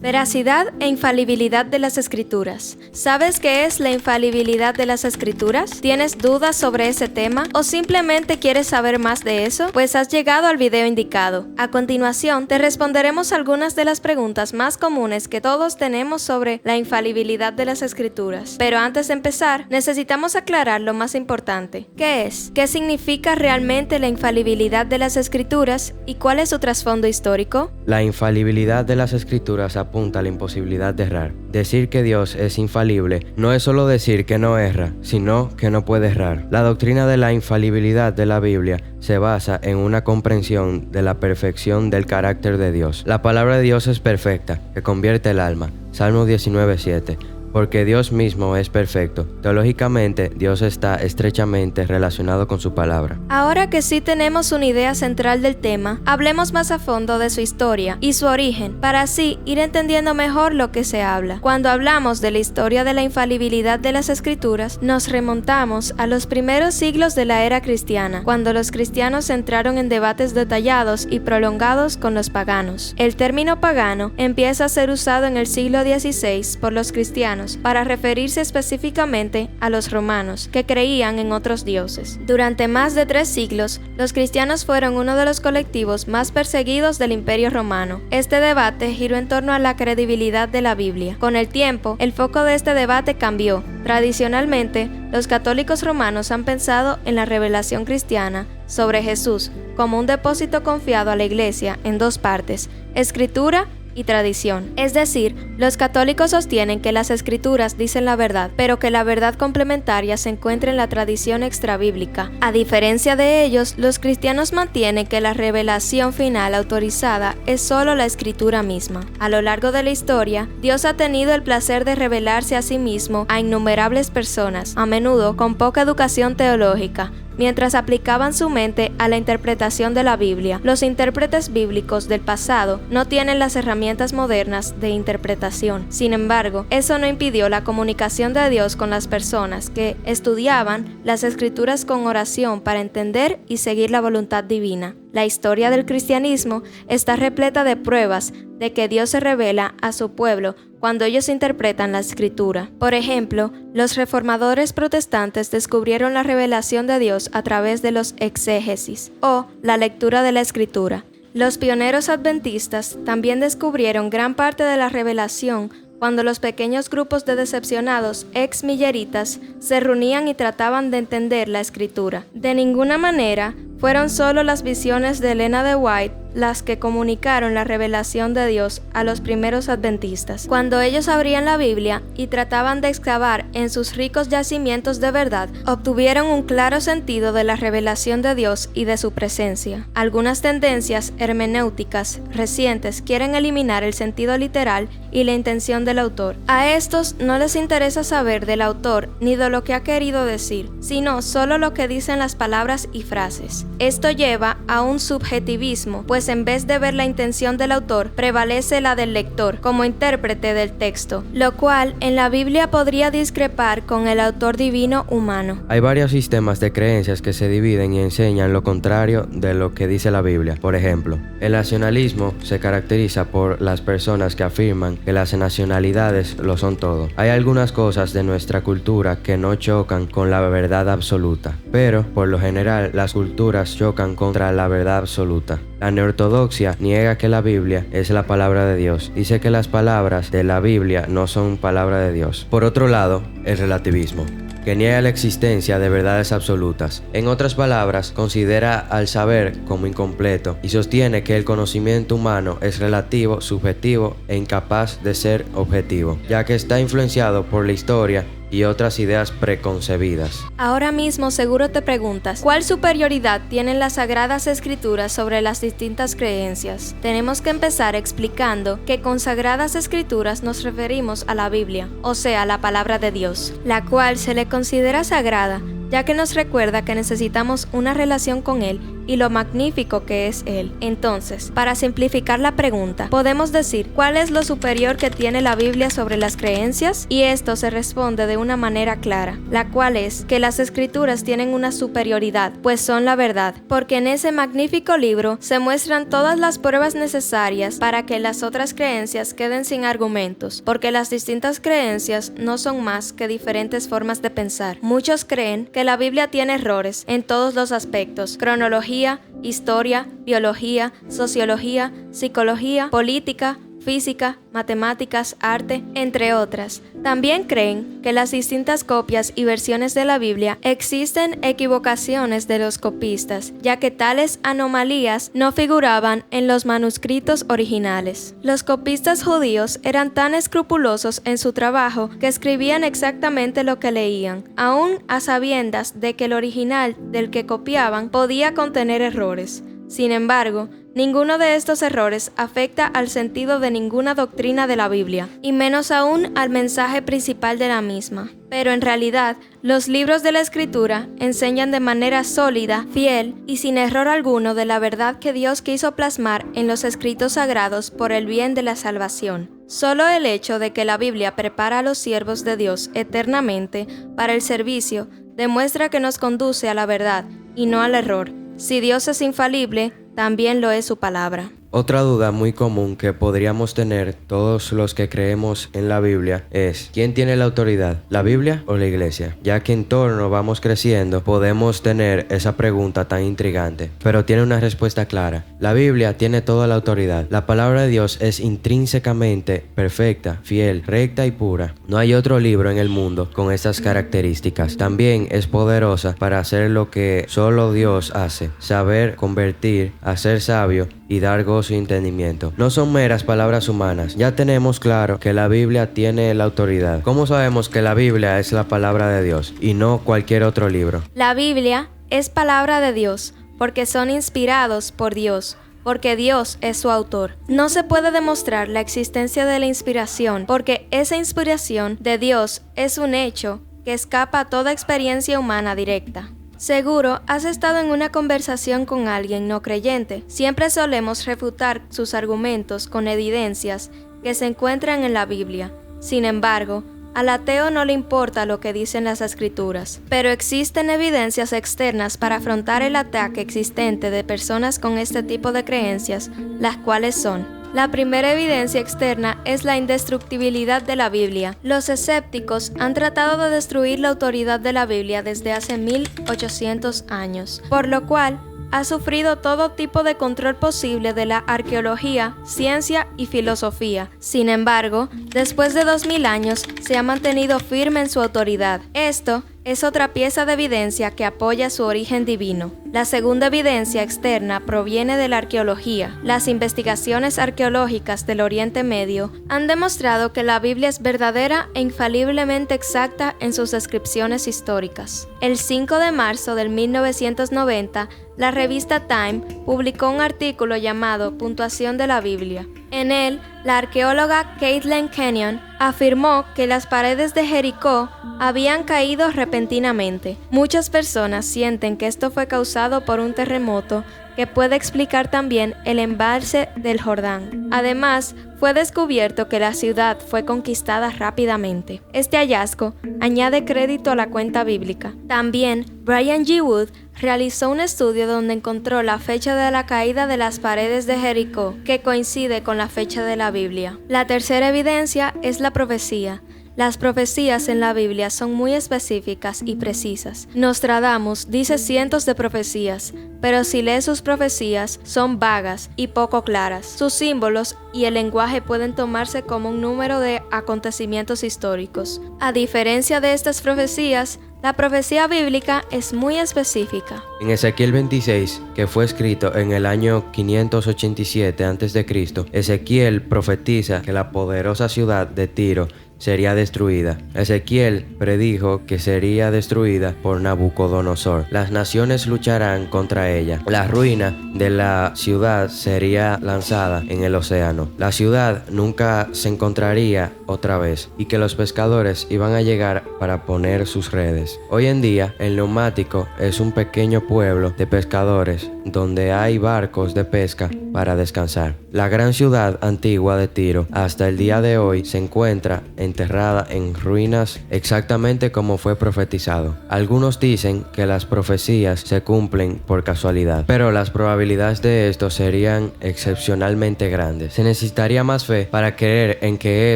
Veracidad e infalibilidad de las Escrituras. ¿Sabes qué es la infalibilidad de las Escrituras? ¿Tienes dudas sobre ese tema o simplemente quieres saber más de eso? Pues has llegado al video indicado. A continuación, te responderemos algunas de las preguntas más comunes que todos tenemos sobre la infalibilidad de las Escrituras. Pero antes de empezar, necesitamos aclarar lo más importante. ¿Qué es? ¿Qué significa realmente la infalibilidad de las Escrituras y cuál es su trasfondo histórico? La infalibilidad de las Escrituras apunta a la imposibilidad de errar. Decir que Dios es infalible no es solo decir que no erra, sino que no puede errar. La doctrina de la infalibilidad de la Biblia se basa en una comprensión de la perfección del carácter de Dios. La palabra de Dios es perfecta, que convierte el alma. Salmo 19:7. Porque Dios mismo es perfecto. Teológicamente, Dios está estrechamente relacionado con su palabra. Ahora que sí tenemos una idea central del tema, hablemos más a fondo de su historia y su origen, para así ir entendiendo mejor lo que se habla. Cuando hablamos de la historia de la infalibilidad de las Escrituras, nos remontamos a los primeros siglos de la era cristiana, cuando los cristianos entraron en debates detallados y prolongados con los paganos. El término pagano empieza a ser usado en el siglo XVI por los cristianos para referirse específicamente a los romanos, que creían en otros dioses. Durante más de 3 siglos, los cristianos fueron uno de los colectivos más perseguidos del Imperio Romano. Este debate giró en torno a la credibilidad de la Biblia. Con el tiempo, el foco de este debate cambió. Tradicionalmente, los católicos romanos han pensado en la revelación cristiana sobre Jesús como un depósito confiado a la Iglesia en 2 partes: Escritura y tradición. Es decir, los católicos sostienen que las Escrituras dicen la verdad, pero que la verdad complementaria se encuentra en la tradición extrabíblica. A diferencia de ellos, los cristianos mantienen que la revelación final autorizada es solo la Escritura misma. A lo largo de la historia, Dios ha tenido el placer de revelarse a sí mismo a innumerables personas, a menudo con poca educación teológica, mientras aplicaban su mente a la interpretación de la Biblia. Los intérpretes bíblicos del pasado no tienen las herramientas modernas de interpretación. Sin embargo, eso no impidió la comunicación de Dios con las personas que estudiaban las Escrituras con oración para entender y seguir la voluntad divina. La historia del cristianismo está repleta de pruebas de que Dios se revela a su pueblo cuando ellos interpretan la Escritura. Por ejemplo, los reformadores protestantes descubrieron la revelación de Dios a través de los exégesis, o la lectura de la Escritura. Los pioneros adventistas también descubrieron gran parte de la revelación cuando los pequeños grupos de decepcionados ex-milleritas se reunían y trataban de entender la Escritura. De ninguna manera fueron solo las visiones de Elena de White las que comunicaron la revelación de Dios a los primeros adventistas. Cuando ellos abrían la Biblia y trataban de excavar en sus ricos yacimientos de verdad, obtuvieron un claro sentido de la revelación de Dios y de su presencia. Algunas tendencias hermenéuticas recientes quieren eliminar el sentido literal y la intención del autor. A estos no les interesa saber del autor ni de lo que ha querido decir, sino solo lo que dicen las palabras y frases. Esto lleva a un subjetivismo, pues en vez de ver la intención del autor, prevalece la del lector como intérprete del texto, lo cual en la Biblia podría discrepar con el autor divino humano. Hay varios sistemas de creencias que se dividen y enseñan lo contrario de lo que dice la Biblia. Por ejemplo, el nacionalismo se caracteriza por las personas que afirman que las nacionalidades lo son todo. Hay algunas cosas de nuestra cultura que no chocan con la verdad absoluta, pero por lo general las culturas chocan contra la verdad absoluta. La neortodoxia niega que la Biblia es la palabra de Dios. Dice que las palabras de la Biblia no son palabra de Dios. Por otro lado, el relativismo, que niega la existencia de verdades absolutas. En otras palabras, considera al saber como incompleto y sostiene que el conocimiento humano es relativo, subjetivo e incapaz de ser objetivo, ya que está influenciado por la historia y otras ideas preconcebidas. Ahora mismo seguro te preguntas, ¿cuál superioridad tienen las Sagradas Escrituras sobre las distintas creencias? Tenemos que empezar explicando que con Sagradas Escrituras nos referimos a la Biblia, o sea, la palabra de Dios, la cual se le considera sagrada, ya que nos recuerda que necesitamos una relación con Él y lo magnífico que es Él. Entonces, para simplificar la pregunta, podemos decir ¿cuál es lo superior que tiene la Biblia sobre las creencias? Y esto se responde de una manera clara, la cual es que las Escrituras tienen una superioridad, pues son la verdad, porque en ese magnífico libro se muestran todas las pruebas necesarias para que las otras creencias queden sin argumentos, porque las distintas creencias no son más que diferentes formas de pensar. Muchos creen que la Biblia tiene errores en todos los aspectos: cronología, historia, biología, sociología, psicología, política, física, matemáticas, arte, entre otras. También creen que las distintas copias y versiones de la Biblia existen equivocaciones de los copistas, ya que tales anomalías no figuraban en los manuscritos originales. Los copistas judíos eran tan escrupulosos en su trabajo que escribían exactamente lo que leían, aun a sabiendas de que el original del que copiaban podía contener errores. Sin embargo, ninguno de estos errores afecta al sentido de ninguna doctrina de la Biblia, y menos aún al mensaje principal de la misma. Pero en realidad, los libros de la Escritura enseñan de manera sólida, fiel y sin error alguno de la verdad que Dios quiso plasmar en los escritos sagrados por el bien de la salvación. Solo el hecho de que la Biblia prepara a los siervos de Dios eternamente para el servicio demuestra que nos conduce a la verdad y no al error. Si Dios es infalible, también lo es su palabra. Otra duda muy común que podríamos tener todos los que creemos en la Biblia es ¿quién tiene la autoridad? ¿La Biblia o la Iglesia? Ya que en torno vamos creciendo, podemos tener esa pregunta tan intrigante, pero tiene una respuesta clara. La Biblia tiene toda la autoridad. La palabra de Dios es intrínsecamente perfecta, fiel, recta y pura. No hay otro libro en el mundo con estas características. También es poderosa para hacer lo que solo Dios hace: saber, convertir, hacer sabio y dar gozo y entendimiento. No son meras palabras humanas. Ya tenemos claro que la Biblia tiene la autoridad. ¿Cómo sabemos que la Biblia es la palabra de Dios y no cualquier otro libro? La Biblia es palabra de Dios porque son inspirados por Dios, porque Dios es su autor. No se puede demostrar la existencia de la inspiración porque esa inspiración de Dios es un hecho que escapa a toda experiencia humana directa. Seguro has estado en una conversación con alguien no creyente. Siempre solemos refutar sus argumentos con evidencias que se encuentran en la Biblia. Sin embargo, al ateo no le importa lo que dicen las Escrituras, pero existen evidencias externas para afrontar el ataque existente de personas con este tipo de creencias, las cuales son: la primera evidencia externa es la indestructibilidad de la Biblia. Los escépticos han tratado de destruir la autoridad de la Biblia desde hace 1800 años, por lo cual ha sufrido todo tipo de control posible de la arqueología, ciencia y filosofía. Sin embargo, después de 2000 años, se ha mantenido firme en su autoridad. Esto es otra pieza de evidencia que apoya su origen divino. La segunda evidencia externa proviene de la arqueología. Las investigaciones arqueológicas del Oriente Medio han demostrado que la Biblia es verdadera e infaliblemente exacta en sus descripciones históricas. El 5 de marzo del 1990, la revista Time publicó un artículo llamado Puntuación de la Biblia. En él, la arqueóloga Caitlin Kenyon afirmó que las paredes de Jericó habían caído repentinamente. Muchas personas sienten que esto fue causado por un terremoto que puede explicar también el embalse del Jordán. Además, fue descubierto que la ciudad fue conquistada rápidamente. Este hallazgo añade crédito a la cuenta bíblica. También, Brian G. Wood realizó un estudio donde encontró la fecha de la caída de las paredes de Jericó, que coincide con la fecha de la Biblia. La tercera evidencia es la profecía. Las profecías en la Biblia son muy específicas y precisas. Nostradamus dice cientos de profecías, pero si lees sus profecías, son vagas y poco claras. Sus símbolos y el lenguaje pueden tomarse como un número de acontecimientos históricos. A diferencia de estas profecías, la profecía bíblica es muy específica. En Ezequiel 26, que fue escrito en el año 587 a.C., Ezequiel profetiza que la poderosa ciudad de Tiro sería destruida. Ezequiel predijo que sería destruida por Nabucodonosor. Las naciones lucharán contra ella. La ruina de la ciudad sería lanzada en el océano. La ciudad nunca se encontraría otra vez y que los pescadores iban a llegar para poner sus redes. Hoy en día, el Neumático es un pequeño pueblo de pescadores donde hay barcos de pesca para descansar. La gran ciudad antigua de Tiro hasta el día de hoy se encuentra enterrada en ruinas exactamente como fue profetizado. Algunos dicen que las profecías se cumplen por casualidad, pero las probabilidades de esto serían excepcionalmente grandes. Se necesitaría más fe para creer en que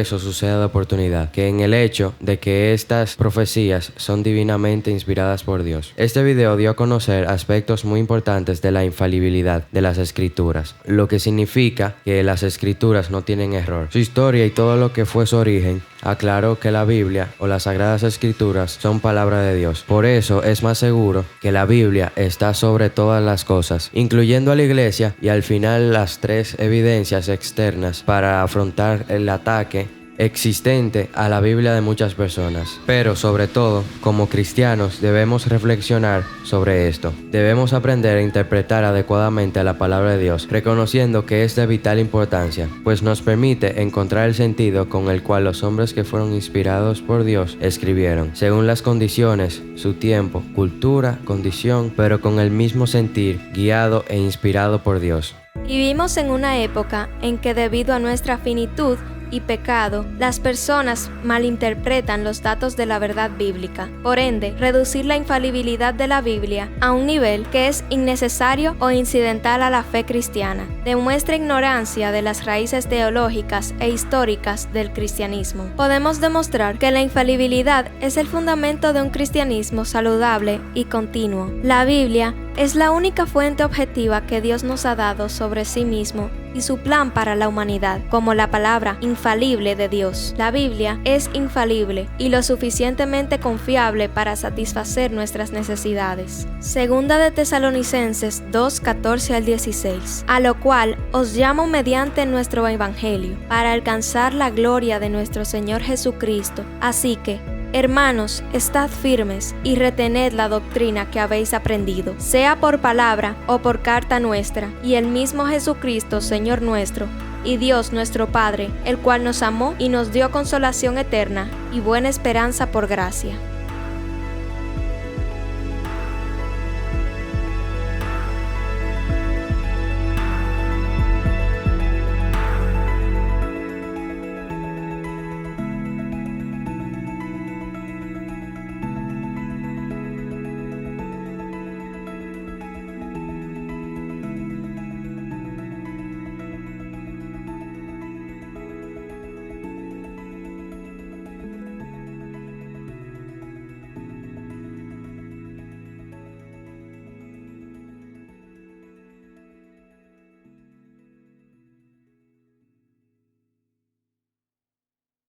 eso suceda de oportunidad que en el hecho de que estas profecías son divinamente inspiradas por Dios. Este video dio a conocer aspectos muy importantes de la infalibilidad de las escrituras, lo que significa que las escrituras no tienen error. Su historia y todo lo que fue su origen aclaró que la Biblia o las Sagradas Escrituras son palabra de Dios. Por eso es más seguro que la Biblia está sobre todas las cosas, incluyendo a la iglesia, y al final las tres evidencias externas para afrontar el ataque existente a la Biblia de muchas personas. Pero sobre todo, como cristianos debemos reflexionar sobre esto. Debemos aprender a interpretar adecuadamente la palabra de Dios, reconociendo que es de vital importancia, pues nos permite encontrar el sentido con el cual los hombres que fueron inspirados por Dios escribieron, según las condiciones, su tiempo, cultura, condición, pero con el mismo sentir, guiado e inspirado por Dios. Vivimos en una época en que debido a nuestra finitud y pecado, las personas malinterpretan los datos de la verdad bíblica. Por ende, reducir la infalibilidad de la Biblia a un nivel que es innecesario o incidental a la fe cristiana demuestra ignorancia de las raíces teológicas e históricas del cristianismo. Podemos demostrar que la infalibilidad es el fundamento de un cristianismo saludable y continuo. La Biblia es la única fuente objetiva que Dios nos ha dado sobre sí mismo y su plan para la humanidad, como la palabra infalible de Dios. La Biblia es infalible y lo suficientemente confiable para satisfacer nuestras necesidades. Segunda de Tesalonicenses 2:14 al 16. A lo cual os llamo mediante nuestro evangelio, para alcanzar la gloria de nuestro Señor Jesucristo. Así que, hermanos, estad firmes y retened la doctrina que habéis aprendido, sea por palabra o por carta nuestra, y el mismo Jesucristo, Señor nuestro, y Dios nuestro Padre, el cual nos amó y nos dio consolación eterna y buena esperanza por gracia.